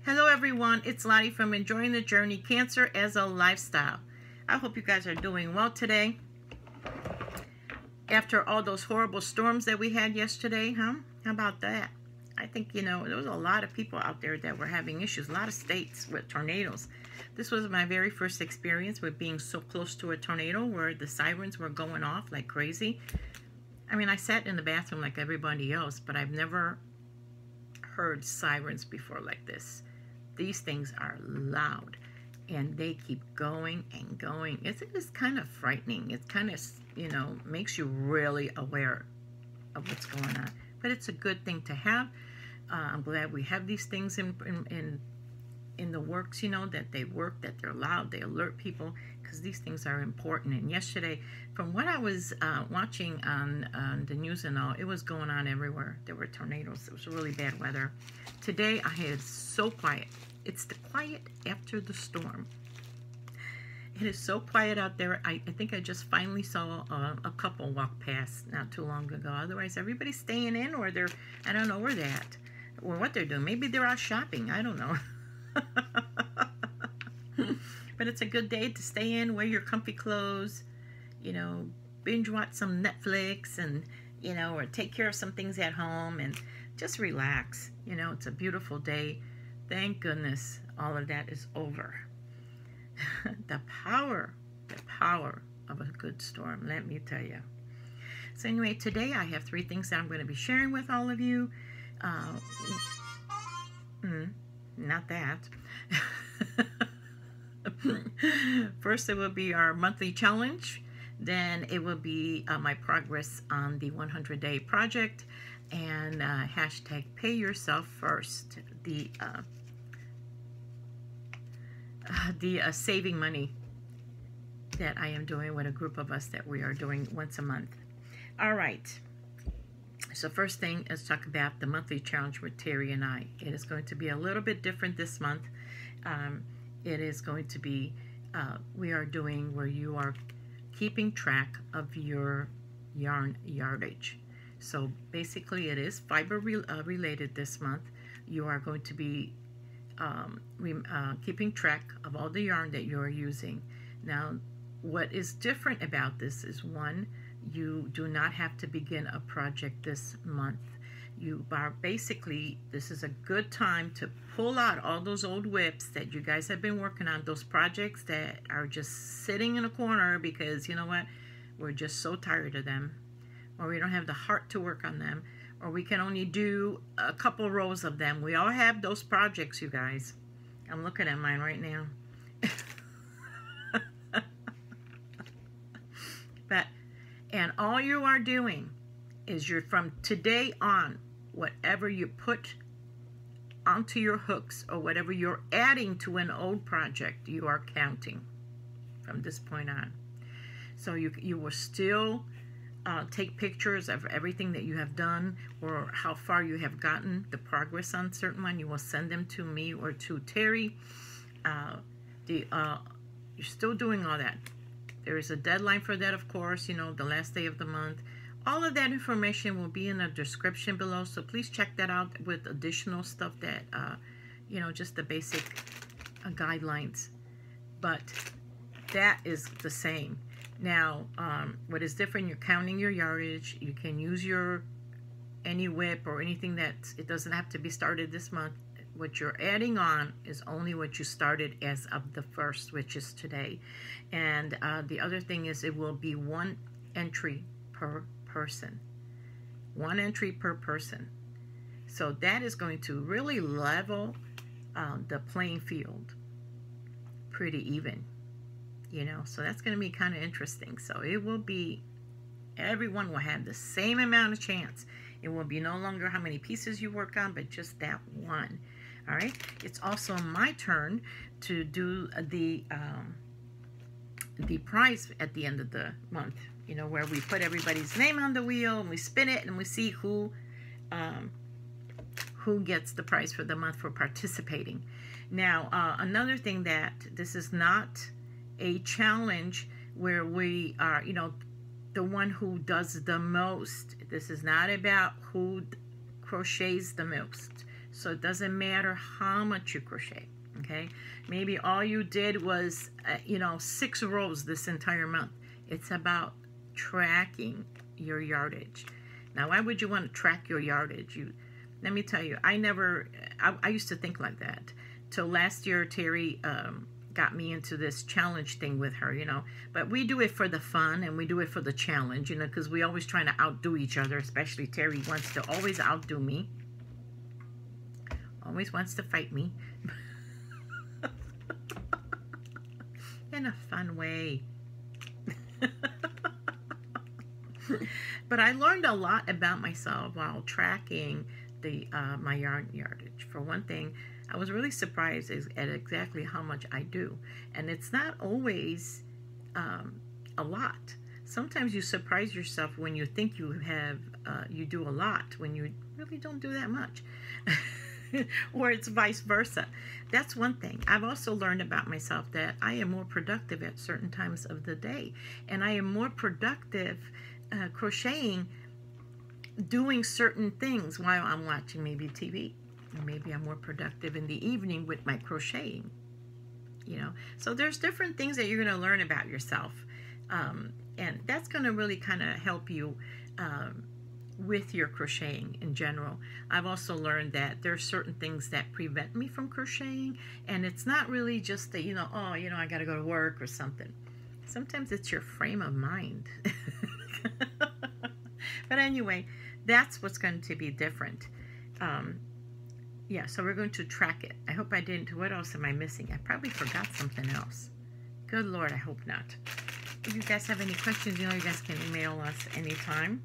Hello everyone, it's Lottie from Enjoying the Journey, Cancer as a Lifestyle. I hope you guys are doing well today. After all those horrible storms that we had yesterday, huh? How about that? I think, there was a lot of people out there that were having issues, a lot of states with tornadoes. This was my very first experience with being so close to a tornado where the sirens were going off like crazy. I mean, I sat in the bathroom like everybody else, but I've never heard sirens before like this. These things are loud and they keep going and going. It's kind of frightening. It kind of, makes you really aware of what's going on. But it's a good thing to have. I'm glad we have these things in the works, that they work, that they're loud, they alert people, because these things are important. And yesterday, from what I was watching on the news and all, it was going on everywhere. There were tornadoes. It was really bad weather. Today, I had so quiet. It's the quiet after the storm. It is so quiet out there. I think I just finally saw a couple walk past not too long ago. Otherwise, everybody's staying in, or I don't know where they're at, or what they're doing. Maybe they're out shopping. I don't know. But it's a good day to stay in, wear your comfy clothes, binge watch some Netflix and, or take care of some things at home and just relax. It's a beautiful day. Thank goodness all of that is over. The power of a good storm, let me tell you. So anyway, today I have 3 things that I'm going to be sharing with all of you. Not that. First, it will be our monthly challenge. Then it will be my progress on the 100-day project, and hashtag pay yourself first. The saving money that I am doing with a group of us that we are doing once a month. All right. So first thing, let's talk about the monthly challenge with Terry and I. It is going to be a little bit different this month. It is going to be, we are doing where you are keeping track of your yarn yardage. So basically it is fiber related this month. You are going to be keeping track of all the yarn that you are using. Now, what is different about this is, one, you do not have to begin a project this month. You are basically, this is a good time to pull out all those old whips that you guys have been working on, those projects that are just sitting in a corner because, you know what, we're just so tired of them, or we don't have the heart to work on them, or we can only do a couple rows of them. We all have those projects, you guys. I'm looking at mine right now. And all you are doing is you're, from today on, whatever you put onto your hooks or whatever you're adding to an old project, you are counting from this point on. So you will still take pictures of everything that you have done or how far you have gotten, the progress on certain one. You will send them to me or to Terry. You're still doing all that. There is a deadline for that, of course, the last day of the month. All of that information will be in the description below, so please check that out with additional stuff that, just the basic guidelines. But that is the same. Now, what is different, you're counting your yardage. You can use any whip or anything it doesn't have to be started this month. What you're adding on is only what you started as of the 1st, which is today. And the other thing is, it will be 1 entry per person. 1 entry per person. So that is going to really level the playing field pretty even. So that's going to be kind of interesting. So it will be, everyone will have the same amount of chance. It will be no longer how many pieces you work on, but just that one. All right. It's also my turn to do the prize at the end of the month. Where we put everybody's name on the wheel and we spin it and we see who gets the prize for the month for participating. Now, another thing, that this is not a challenge where we are, the one who does the most. This is not about who crochets the most. So it doesn't matter how much you crochet, okay? Maybe all you did was, 6 rows this entire month. It's about tracking your yardage. Now, why would you want to track your yardage? Let me tell you, I used to think like that. Till last year, Terry got me into this challenge thing with her, But we do it for the fun, and we do it for the challenge, because we always trying to outdo each other, especially Terry wants to always outdo me. Always wants to fight me. In a fun way. But I learned a lot about myself while tracking my yarn yardage. For one thing, I was really surprised at exactly how much I do. And it's not always a lot. Sometimes you surprise yourself when you think you do a lot, when you really don't do that much. Or it's vice versa. That's one thing. I've also learned about myself that I am more productive at certain times of the day. And I am more productive crocheting, doing certain things while I'm watching maybe TV. Or maybe I'm more productive in the evening with my crocheting. So there's different things that you're going to learn about yourself. And that's going to really kind of help you with your crocheting in general. I've also learned that there's certain things that prevent me from crocheting, and it's not really just that, I got to go to work or something. Sometimes it's your frame of mind. But anyway, that's what's going to be different. Yeah, so we're going to track it. I hope I didn't. What else am I missing? I probably forgot something else. Good Lord, I hope not. If you guys have any questions, you guys can email us anytime.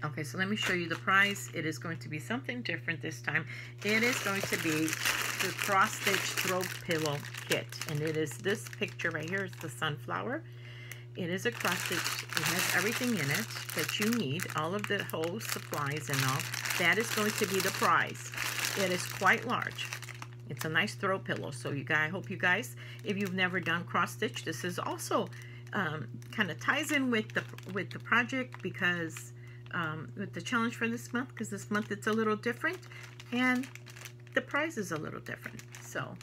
Okay, so let me show you the prize. It is going to be something different this time. It is going to be the Cross Stitch Throw Pillow Kit. And it is this picture right here. It's the sunflower. It is a cross stitch. It has everything in it that you need. All of the whole supplies and all. That is going to be the prize. It is quite large. It's a nice throw pillow. So I hope you guys, if you've never done cross stitch, this is also kind of ties in with the project, because with the challenge for this month, because this month it's a little different and the prize is a little different. So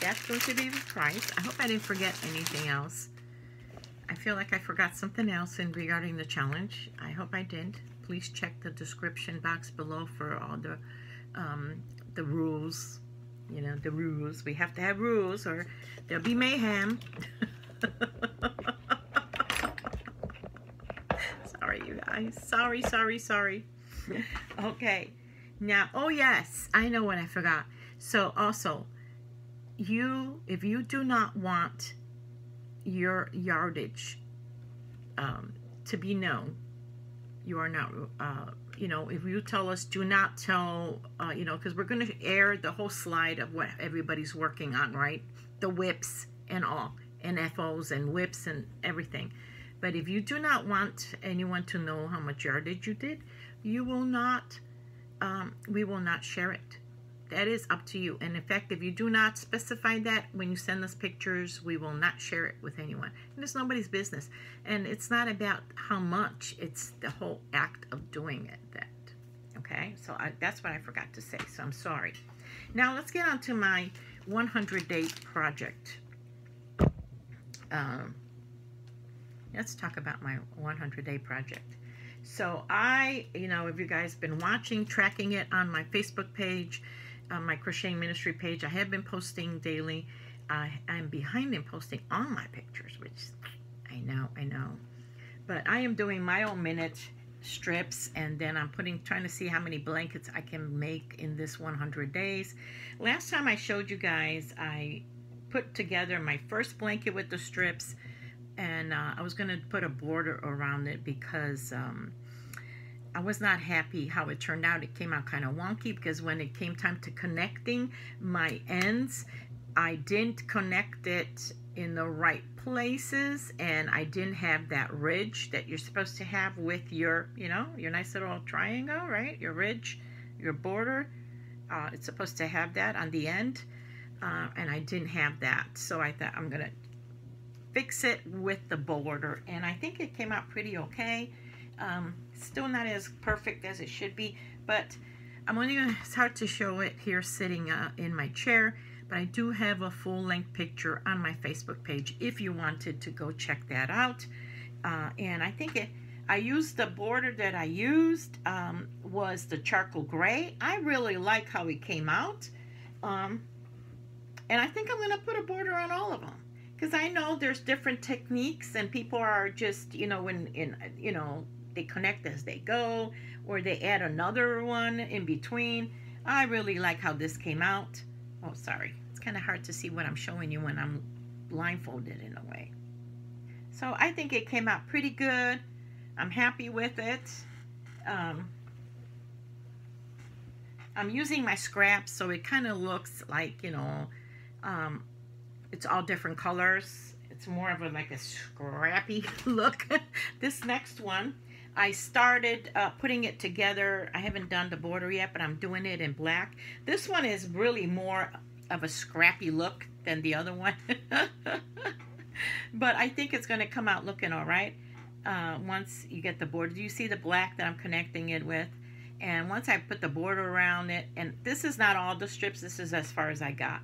that's going to be the prize. I hope I didn't forget anything else. I feel like I forgot something else regarding the challenge. I hope I didn't. Please check the description box below for all the rules. The rules. We have to have rules or there'll be mayhem. Sorry, you guys. Sorry. Okay. Now, oh yes, I know what I forgot. So also, if you do not want your yardage to be known, you are not, if you tell us, do not tell, because we're going to air the whole slide of what everybody's working on, right? The whips and all, and FOs and whips and everything. But if you do not want anyone to know how much yardage you did, you will not, we will not share it. That is up to you. And in fact, if you do not specify that when you send us pictures, we will not share it with anyone. And it's nobody's business. And it's not about how much, it's the whole act of doing it. Okay, so that's what I forgot to say, so I'm sorry. Now let's get on to my 100-day project. Let's talk about my 100-day project. So if you guys been watching, tracking it on my Facebook page, my Crocheting Ministry page, I have been posting daily. I'm behind in posting all my pictures, which I know. But I am doing my own minute strips, and then I'm trying to see how many blankets I can make in this 100 days. Last time I showed you guys, I put together my first blanket with the strips, and I was going to put a border around it because I was not happy how it turned out. It came out kind of wonky because when it came time to connecting my ends, I didn't connect it in the right places, and I didn't have that ridge that you're supposed to have with your, your nice little triangle, right? Your ridge, your border. It's supposed to have that on the end, and I didn't have that. So I thought I'm going to fix it with the border, and I think it came out pretty okay. Still not as perfect as it should be, but I'm only going to start to show it here sitting in my chair, but I do have a full-length picture on my Facebook page if you wanted to go check that out. And I think I used the border that I used was the charcoal gray. I really like how it came out. And I think I'm going to put a border on all of them, because I know there's different techniques and people are just, you know, they connect as they go, or they add another one in between. I really like how this came out. Oh, sorry. It's kind of hard to see what I'm showing you when I'm blindfolded in a way. So I think it came out pretty good. I'm happy with it. I'm using my scraps, so it kind of looks like, you know, it's all different colors. It's more of like a scrappy look. This next one, I started putting it together. I haven't done the border yet, but I'm doing it in black. This one is really more of a scrappy look than the other one. But I think it's going to come out looking all right once you get the border. Do you see the black that I'm connecting it with? And once I put the border around it, and this is not all the strips, this is as far as I got,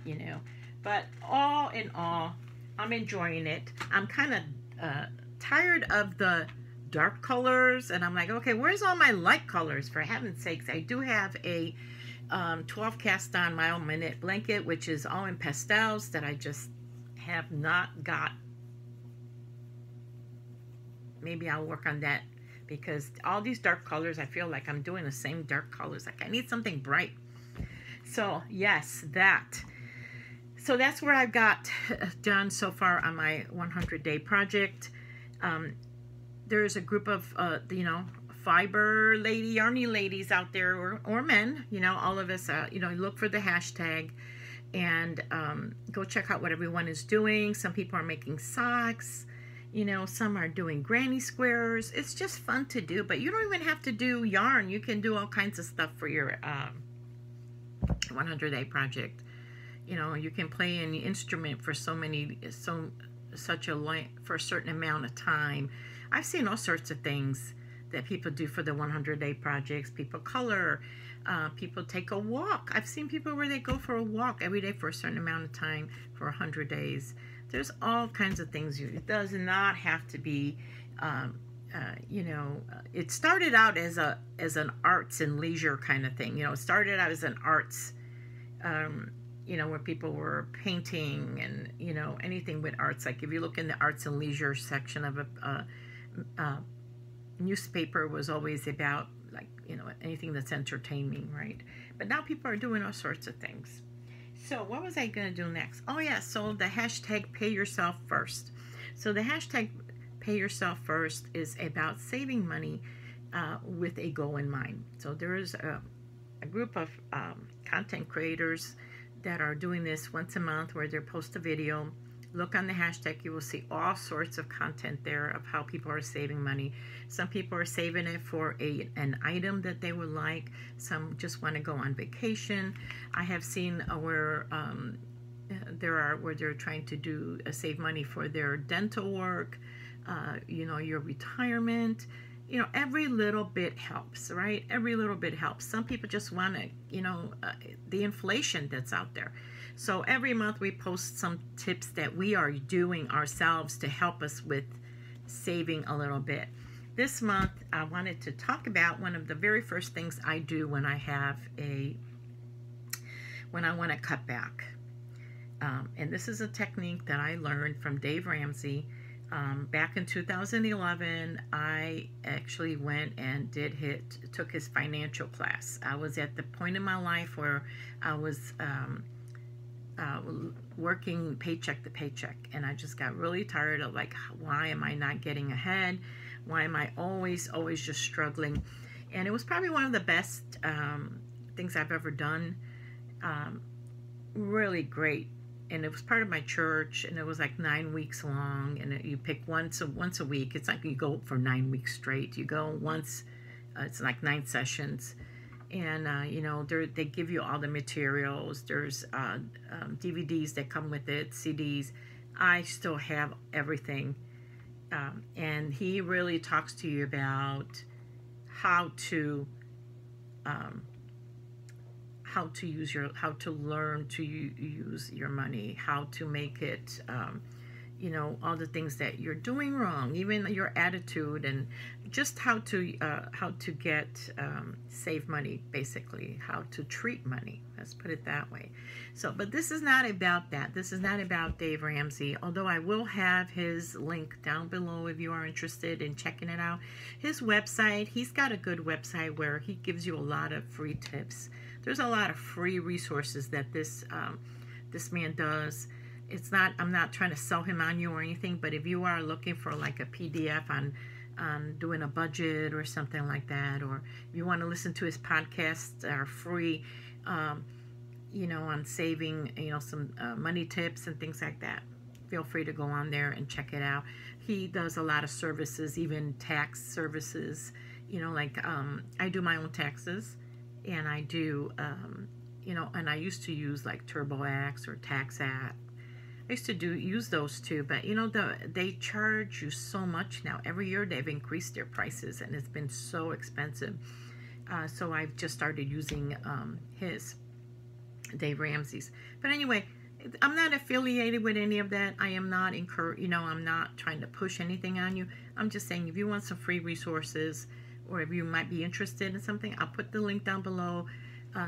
you know. But all in all, I'm enjoying it. I'm kind of tired of the dark colors, and I'm like, okay, where's all my light colors? For heaven's sakes, I do have a 12 cast on my own minute blanket, which is all in pastels that I just have not got. Maybe I'll work on that, because all these dark colors, I feel like I'm doing the same dark colors. Like I need something bright. So yes, that. So that's where I've got done so far on my 100-day project. There's a group of, you know, fiber lady, yarny ladies out there, or men, you know, all of us, you know, look for the hashtag and go check out what everyone is doing. Some people are making socks, you know, some are doing granny squares. It's just fun to do, but you don't even have to do yarn. You can do all kinds of stuff for your 100-day project. You know, you can play any instrument for such a length, for a certain amount of time. I've seen all sorts of things that people do for the 100-day projects. People color, people take a walk. I've seen people where they go for a walk every day for a certain amount of time for 100 days. There's all kinds of things. It does not have to be, you know, it started out as an arts and leisure kind of thing. You know, it started out as an arts, you know, where people were painting and, you know, anything with arts. Like if you look in the arts and leisure section of a newspaper, was always about, like, you know, anything that's entertaining, right? But now people are doing all sorts of things. So what was I going to do next? Oh yeah, so the hashtag pay yourself first. So the hashtag pay yourself first is about saving money with a goal in mind. So there is a group of content creators that are doing this once a month, where they post a video. Look on the hashtag, you will see all sorts of content there of how people are saving money. Some people are saving it for an item that they would like. Some just want to go on vacation. I have seen where they're trying to do save money for their dental work, you know, your retirement. You know, every little bit helps, right? Every little bit helps. Some people just want to, you know, the inflation that's out there. So every month we post some tips that we are doing ourselves to help us with saving a little bit. This month I wanted to talk about one of the very first things I do when I want to cut back. And this is a technique that I learned from Dave Ramsey. Back in 2011, I actually went and took his financial class. I was at the point in my life where I was working paycheck to paycheck, and I just got really tired of, like, why am I not getting ahead? Why am I always just struggling? And it was probably one of the best things I've ever done. Really great. And it was part of my church, and it was like 9 weeks long, and you pick once a week. It's like you go for 9 weeks straight. You go once, it's like 9 sessions, and you know, they give you all the materials. There's DVDs that come with it, CDs. I still have everything, and he really talks to you about how to how to learn to use your money, how to make it, you know, all the things that you're doing wrong, even your attitude, and just how to get save money, basically how to treat money. Let's put it that way. So, but this is not about that. This is not about Dave Ramsey, although I will have his link down below if you are interested in checking it out. His website, he's got a good website where he gives you a lot of free tips. There's a lot of free resources that this man does. It's not, I'm not trying to sell him on you or anything, but if you are looking for like a PDF on doing a budget or something like that, or if you want to listen to his podcasts that are free, you know, on saving, you know, some money tips and things like that, feel free to go on there and check it out. He does a lot of services, even tax services, you know, like I do my own taxes, and I do, you know, and I used to use like TurboX or TaxAct. I used to use those too, but you know, they charge you so much now. Every year they've increased their prices, and it's been so expensive. So I've just started using his, Dave Ramsey's. But anyway, I'm not affiliated with any of that. I am not you know, I'm not trying to push anything on you. I'm just saying, if you want some free resources, or if you might be interested in something, I'll put the link down below.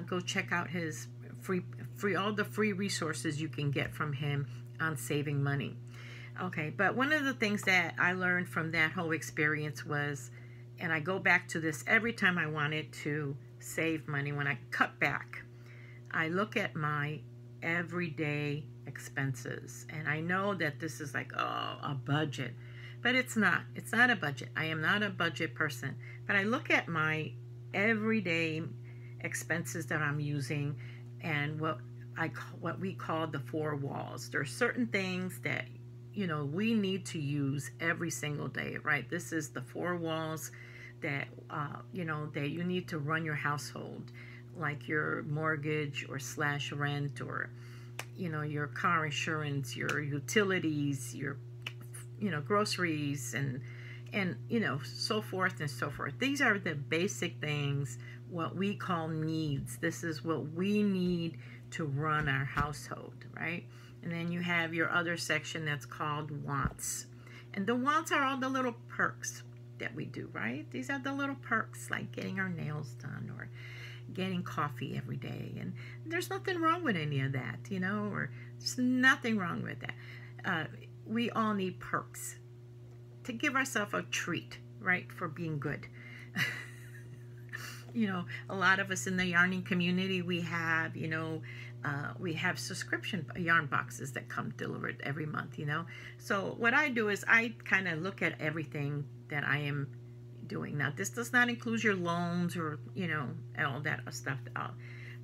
Go check out his all the free resources you can get from him on saving money. Okay, but one of the things that I learned from that whole experience was, and I go back to this every time I wanted to save money, when I cut back, I look at my everyday expenses, and I know that this is like, oh, a budget, but it's not a budget. I am not a budget person, but I look at my everyday expenses that I'm using, and what we call the 4 walls. There are certain things that, you know, we need to use every single day, right? This is the 4 walls that you know, that you need to run your household, like your mortgage or / rent, or you know, your car insurance, your utilities, your, you know, groceries, and you know, so forth and so forth. These are the basic things, what we call needs. This is what we need to run our household, right? And then you have your other section that's called wants. And the wants are all the little perks that we do, right? These are the little perks, like getting our nails done, or getting coffee every day. And there's nothing wrong with any of that, you know, or there's nothing wrong with that. We all need perks to give ourselves a treat, right, for being good. You know, a lot of us in the yarning community, we have, you know, we have subscription yarn boxes that come delivered every month, you know. So what I do is I kind of look at everything that I am doing. Now, this does not include your loans or, you know, all that stuff,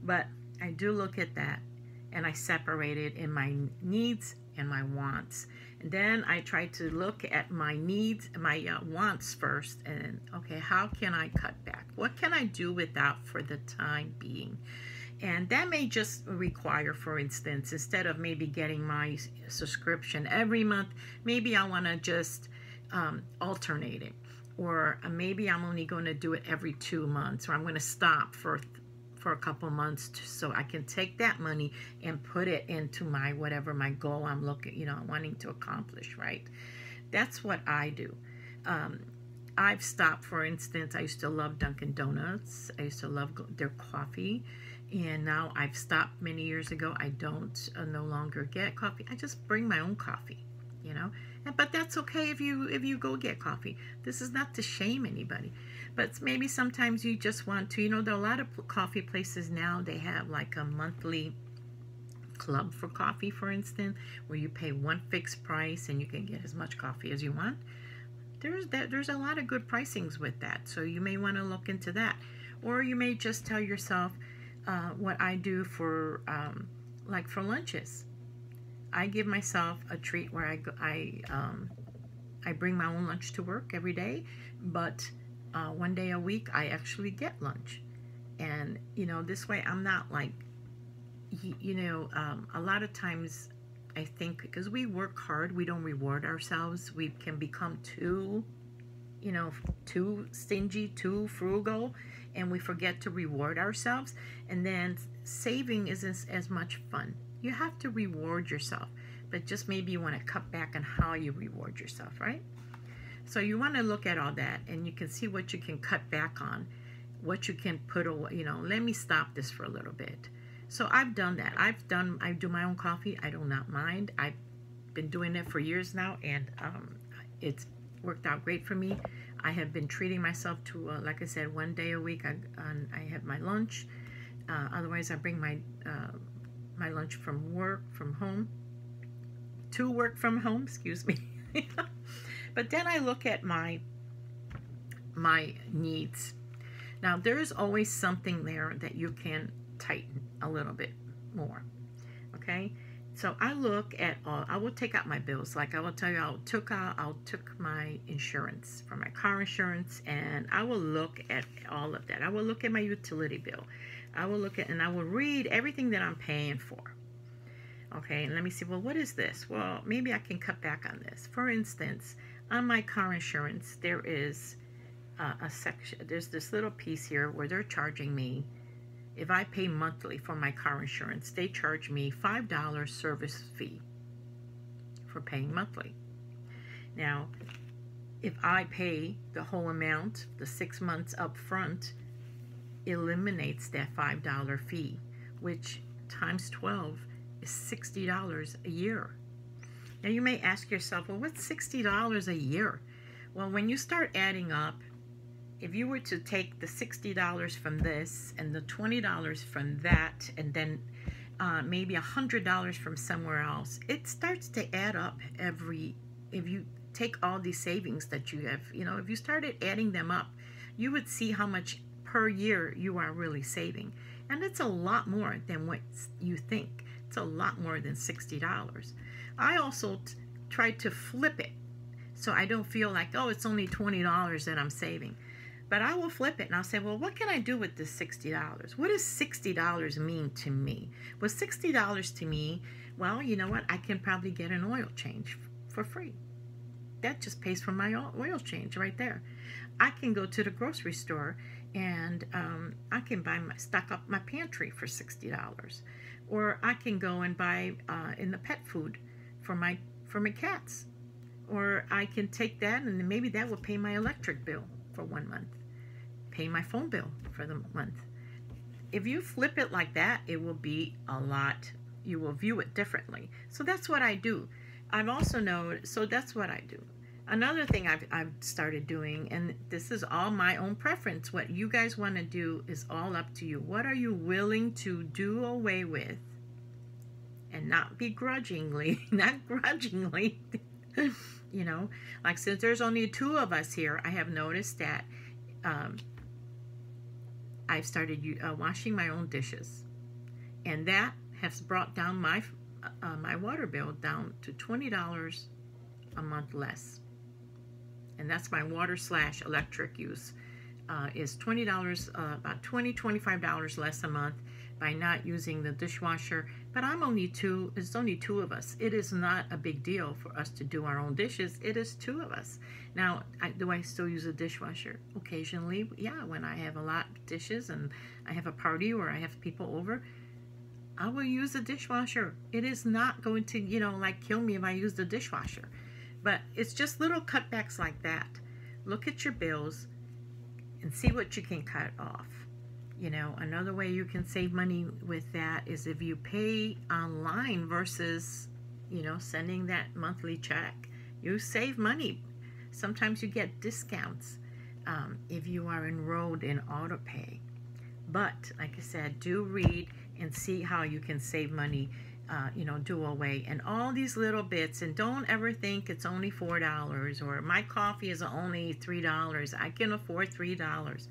but I do look at that, and I separate it in my needs and my wants. And then I try to look at my needs, my wants first, and okay, how can I cut back? What can I do without for the time being? And that may just require, for instance, instead of maybe getting my subscription every month, maybe I want to just alternate it. Or maybe I'm only going to do it every 2 months, or I'm going to stop for a couple months so I can take that money and put it into my whatever my goal I'm looking, you know, wanting to accomplish, right? That's what I do. I've stopped, for instance, I used to love Dunkin' Donuts. I used to love their coffee, and now I've stopped many years ago. I don't no longer get coffee. I just bring my own coffee, you know. But that's okay if you go get coffee. This is not to shame anybody, but maybe sometimes you just want to, you know, there are a lot of coffee places now, they have like a monthly club for coffee, for instance, where you pay one fixed price and you can get as much coffee as you want. There's a lot of good pricings with that, so you may want to look into that. Or you may just tell yourself, what I do for like for lunches, I give myself a treat where I bring my own lunch to work every day, but one day a week I actually get lunch. And you know, this way I'm not like, you know, a lot of times I think because we work hard, we don't reward ourselves. We can become too you know, too stingy, too frugal, and we forget to reward ourselves. And then saving isn't as much fun. You have to reward yourself, but just maybe you want to cut back on how you reward yourself, right? So you want to look at all that, and you can see what you can cut back on, what you can put away. You know, let me stop this for a little bit. So I've done that. I do my own coffee. I do not mind. I've been doing it for years now, and it's worked out great for me. I have been treating myself to, like I said, 1 day a week. I have my lunch. Otherwise, I bring my my lunch from work, from home, to work from home. Excuse me. But then I look at my needs. Now, there's always something there that you can tighten a little bit more. Okay. So I look at all, I will take out my bills. Like I will tell you, I took my insurance for my car insurance, and I will look at all of that. I will look at my utility bill. I will look at, and I will read everything that I'm paying for. Okay, and let me see, well, what is this? Well, maybe I can cut back on this. For instance, on my car insurance, there is a section, there's this little piece here where they're charging me. If I pay monthly for my car insurance, they charge me $5 service fee for paying monthly. Now, if I pay the whole amount, the 6 months up front, eliminates that $5 fee, which times 12 is $60 a year. Now, you may ask yourself, well, what's $60 a year? Well, when you start adding up, if you were to take the $60 from this and the $20 from that, and then maybe $100 from somewhere else, it starts to add up if you take all these savings that you have, you know, if you started adding them up, you would see how much per year you are really saving. And it's a lot more than what you think. It's a lot more than $60. I also tried to flip it so I don't feel like, oh, it's only $20 that I'm saving. But I will flip it and I'll say, well, what can I do with this $60? What does $60 mean to me? Well, $60 to me, well, you know what? I can probably get an oil change for free. That just pays for my oil change right there. I can go to the grocery store and I can stock up my pantry for $60. Or I can go and buy in the pet food for my cats. Or I can take that and maybe that will pay my electric bill for 1 month. Pay my phone bill for the month. If you flip it like that, it will be a lot. You will view it differently. So that's what I do. I've also known, so that's what I do. Another thing I've started doing, and this is all my own preference, what you guys want to do is all up to you. What are you willing to do away with? And not begrudgingly, not grudgingly. You know, like since there's only 2 of us here, I have noticed that I've started washing my own dishes, and that has brought down my my water bill down to $20 a month less. And that's my water / electric use is $20, about $25 less a month by not using the dishwasher. But I'm only 2, it's only 2 of us. It is not a big deal for us to do our own dishes. It is 2 of us. Now, do I still use a dishwasher? Occasionally, yeah, when I have a lot of dishes and I have a party or I have people over, I will use a dishwasher. It is not going to, you know, like kill me if I use the dishwasher. But it's just little cutbacks like that. Look at your bills and see what you can cut off. You know, another way you can save money with that is if you pay online versus, you know, sending that monthly check. You save money. Sometimes you get discounts if you are enrolled in AutoPay. But, like I said, do read and see how you can save money, you know, do away. And all these little bits, and don't ever think it's only $4 or my coffee is only $3. I can afford $3.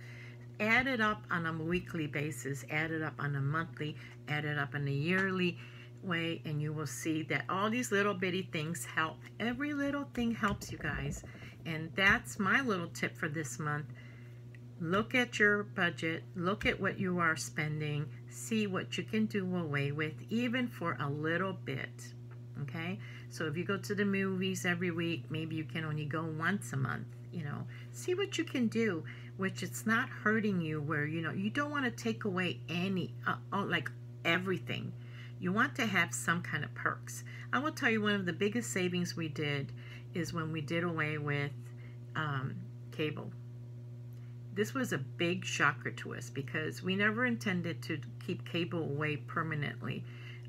Add it up on a weekly basis, add it up on a monthly, add it up on a yearly way, and you will see that all these little bitty things help. Every little thing helps, you guys. And that's my little tip for this month. Look at your budget, look at what you are spending, see what you can do away with, even for a little bit, okay? So if you go to the movies every week, maybe you can only go once a month. You know, see what you can do, which it's not hurting you, where, you know, you don't want to take away any, like everything. You want to have some kind of perks. I will tell you, one of the biggest savings we did is when we did away with cable. This was a big shocker to us because we never intended to keep cable away permanently.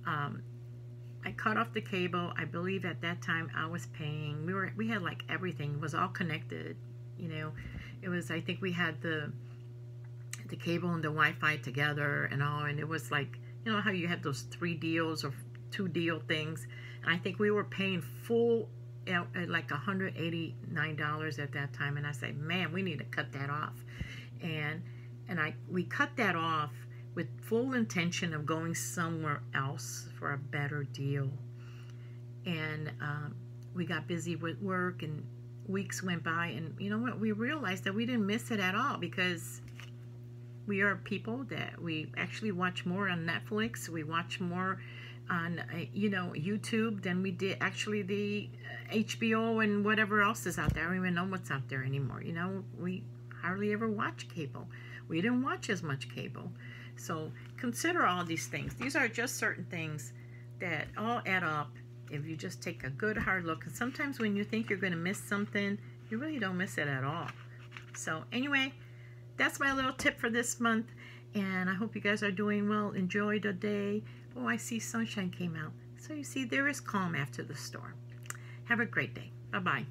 I cut off the cable. I believe at that time I was paying. We had like everything. It was all connected. You know, it was, I think we had the cable and the Wi-Fi together and all, and it was like, you know how you have those 3 deals or 2 deal things. And I think we were paying full at like $189 at that time. And I said, man, we need to cut that off. And we cut that off with full intention of going somewhere else for a better deal. And we got busy with work, and weeks went by, and you know what, we realized that we didn't miss it at all, because we are people that we actually watch more on Netflix, we watch more on you know, YouTube than we did actually the HBO and whatever else is out there. I don't even know what's out there anymore. You know, we hardly ever watch cable. We didn't watch as much cable. So consider all these things. These are just certain things that all add up if you just take a good hard look. And sometimes when you think you're going to miss something, you really don't miss it at all. So anyway, that's my little tip for this month. And I hope you guys are doing well. Enjoy the day. Oh, I see sunshine came out. So you see, there is calm after the storm. Have a great day. Bye-bye.